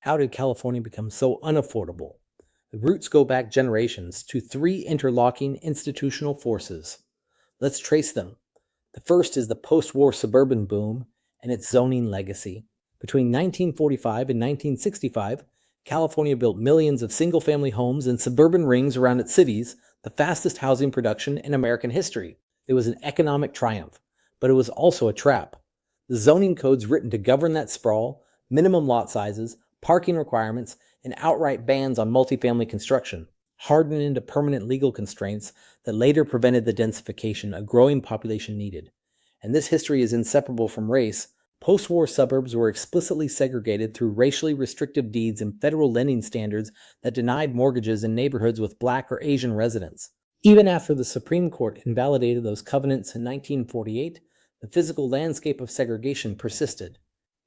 How did California become so unaffordable? The roots go back generations to three interlocking institutional forces. Let's trace them. The first is the post-war suburban boom and its zoning legacy. Between 1945 and 1965, California built millions of single-family homes in suburban rings around its cities, the fastest housing production in American history. It was an economic triumph, but it was also a trap. The zoning codes written to govern that sprawl, minimum lot sizes, parking requirements, and outright bans on multifamily construction, hardened into permanent legal constraints that later prevented the densification a growing population needed. And this history is inseparable from race. Post-war suburbs were explicitly segregated through racially restrictive deeds and federal lending standards that denied mortgages in neighborhoods with Black or Asian residents. Even after the Supreme Court invalidated those covenants in 1948, the physical landscape of segregation persisted.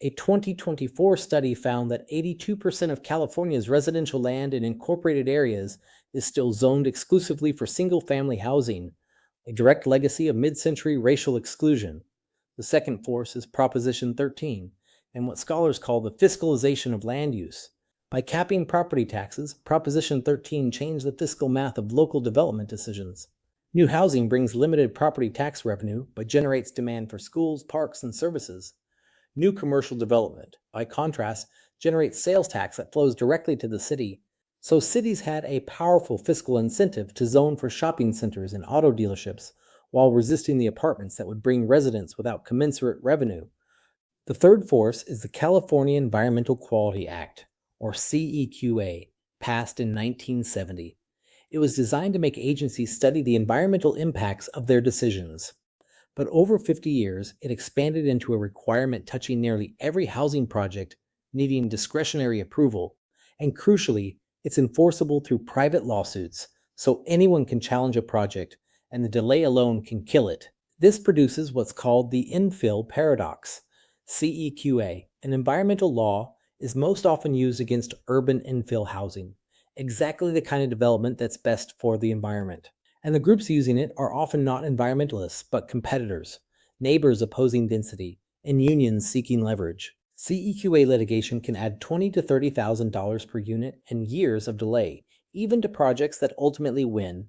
A 2024 study found that 82% of California's residential land in incorporated areas is still zoned exclusively for single-family housing, a direct legacy of mid-century racial exclusion. The second force is Proposition 13, and what scholars call the fiscalization of land use. By capping property taxes, Proposition 13 changed the fiscal math of local development decisions. New housing brings limited property tax revenue, but generates demand for schools, parks, and services. New commercial development, by contrast, generates sales tax that flows directly to the city. So cities had a powerful fiscal incentive to zone for shopping centers and auto dealerships, while resisting the apartments that would bring residents without commensurate revenue. The third force is the California Environmental Quality Act, or CEQA, passed in 1970. It was designed to make agencies study the environmental impacts of their decisions. But over 50 years, it expanded into a requirement touching nearly every housing project needing discretionary approval, and crucially, it's enforceable through private lawsuits, so anyone can challenge a project, and the delay alone can kill it. This produces what's called the infill paradox. CEQA, an environmental law, is most often used against urban infill housing, exactly the kind of development that's best for the environment. And the groups using it are often not environmentalists, but competitors, neighbors opposing density, and unions seeking leverage. CEQA litigation can add $20,000 to $30,000 per unit and years of delay, even to projects that ultimately win.